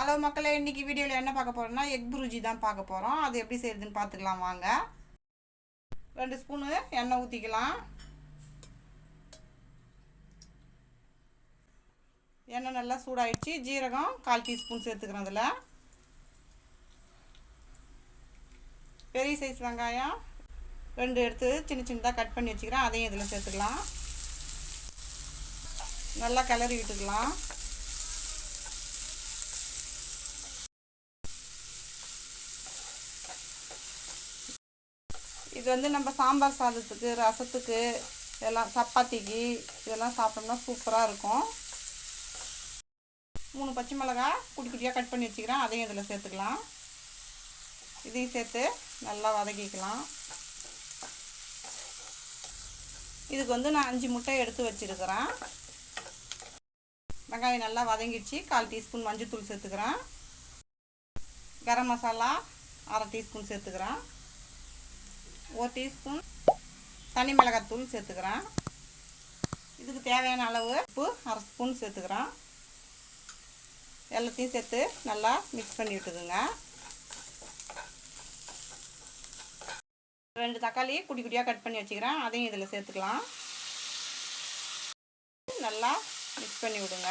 Hello மக்களே, இன்றைக்கி வீடியோவில் என்ன பார்க்க போகிறோம்னா எக் புருஜி தான் பார்க்க போகிறோம். அது எப்படி செய்யுதுன்னு பார்த்துக்கலாம் வாங்க. 2 ஸ்பூனு எண்ணெய் ஊற்றிக்கலாம். எண்ணெய் நல்லா சூடாயிடுச்சு. ஜீரகம் 1/4 டீஸ்பூன் சேர்த்துக்கிறோம். அதில் பெரிய சைஸ் வெங்காயம் 2 எடுத்து சின்ன சின்னதாக கட் பண்ணி வச்சுக்கிறேன். அதையும் இதில் சேர்த்துக்கலாம். நல்லா கிளறி விட்டுக்கலாம். இது வந்து நம்ம சாம்பார் சாதத்துக்கு, ரசத்துக்கு, இதெல்லாம் சப்பாத்திக்கு இதெல்லாம் சாப்பிட்டோம்னா சூப்பராக இருக்கும். 3 பச்சை மிளகாய் குட்டி குட்டியாக கட் பண்ணி வச்சுக்கிறேன். அதையும் இதில் சேர்த்துக்கலாம். இதையும் சேர்த்து நல்லா வதக்கிக்கலாம். இதுக்கு வந்து நான் 5 முட்டை எடுத்து வச்சுருக்கிறேன். வெங்காயம் நல்லா வதங்கிடுச்சு. 1/4 டீஸ்பூன் மஞ்சள்தூள் சேர்த்துக்கிறேன். கரம் மசாலா 1/2 டீஸ்பூன் சேர்த்துக்கிறேன். 1 டீஸ்பூன் தனி மிளகாத்தூள் சேர்த்துக்கிறேன். இதுக்கு தேவையான அளவு உப்பு 1/2 ஸ்பூன் சேர்த்துக்கிறேன். எல்லாத்தையும் சேர்த்து நல்லா மிக்ஸ் பண்ணி விட்டுக்குங்க. 2 தக்காளி குட்டி குட்டியாக கட் பண்ணி வச்சுக்கிறேன். அதையும் இதில் சேர்த்துக்கலாம். நல்லா மிக்ஸ் பண்ணி விடுங்க.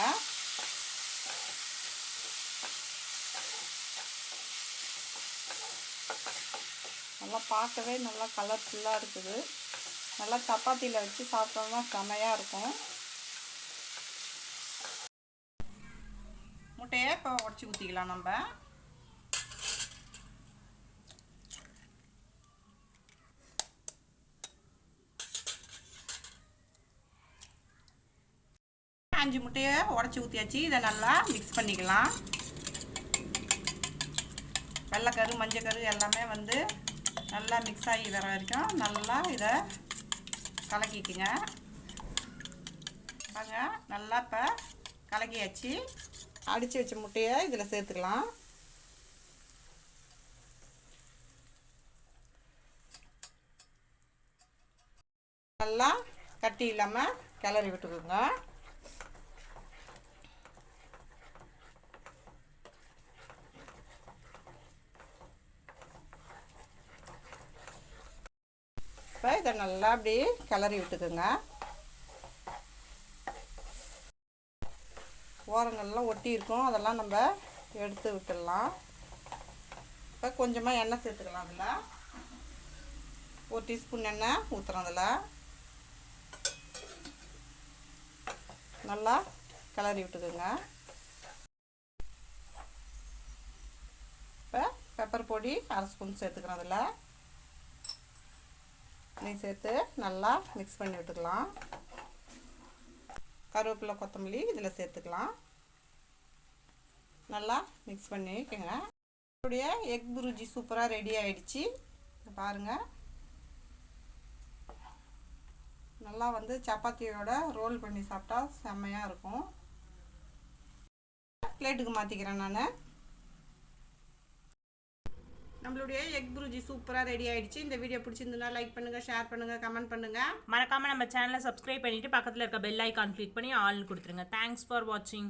நல்லா பார்க்கவே நல்லா கலர்ஃபுல்லாக இருக்குது. நல்லா சப்பாத்தியில் வச்சு சாப்பிட்டோம்னா செமையாக இருக்கும். முட்டையை இப்போ உடச்சி ஊற்றிக்கலாம். நம்ம 5 முட்டையை உடச்சி ஊற்றியாச்சு. இதை நல்லா மிக்ஸ் பண்ணிக்கலாம். வெள்ளைக்கரு மஞ்சக்கரு எல்லாமே வந்து நல்லா மிக்ஸ் ஆகி வர வரைக்கும் நல்லா இதை கலக்கிக்குங்க. பாருங்க, நல்லா இப்போ கலக்கியாச்சு. அடித்து வச்ச முட்டையை இதில் சேர்த்துக்கலாம். நல்லா கட்டி இல்லாமல் கிளறி விட்டுக்குங்க. இப்போ இதை நல்லா அப்படி கிளறி விட்டுக்குங்க. ஓரங்கள்லாம் ஒட்டி இருக்கும், அதெல்லாம் நம்ம எடுத்து விட்டுடலாம். இப்போ கொஞ்சமாக எண்ணெய் சேர்த்துக்கலாம். அதில் 1 டீஸ்பூன் எண்ணெய் ஊற்றுறோம். அதில் நல்லா கிளறி விட்டுக்குங்க. இப்போ பெப்பர் பொடி 1/2 ஸ்பூன் சேர்த்துக்கிறோம். அதில் இதையும் சேர்த்து நல்லா மிக்ஸ் பண்ணி விட்டுக்கலாம். கருவேப்பிலை கொத்தமல்லி இதில் சேர்த்துக்கலாம். நல்லா மிக்ஸ் பண்ணிக்கோங்க. என்னுடைய எக் புருஜி சூப்பராக ரெடி ஆகிடுச்சு. பாருங்கள், நல்லா வந்து சப்பாத்தியோட ரோல் பண்ணி சாப்பிட்டா செம்மையாக இருக்கும். பிளேட்டுக்கு மாற்றிக்கிறேன் நான். நம்மளுடைய எக் புருஜி சூப்பராக ரெடி ஆகிடுச்சு. இந்த வீடியோ பிடிச்சிருந்ததுனா லைக் பண்ணுங்கள், ஷேர் பண்ணுங்கள், கமெண்ட் பண்ணுங்கள். மறக்காமல் நம்ம சேனலை சப்ஸ்கிரைப் பண்ணிவிட்டு பக்கத்தில் இருக்க பெல் ஐக்கான் கிளிக் பண்ணி ஆல்னு கொடுத்துருங்க. தேங்க்ஸ் ஃபார் வாட்சிங்.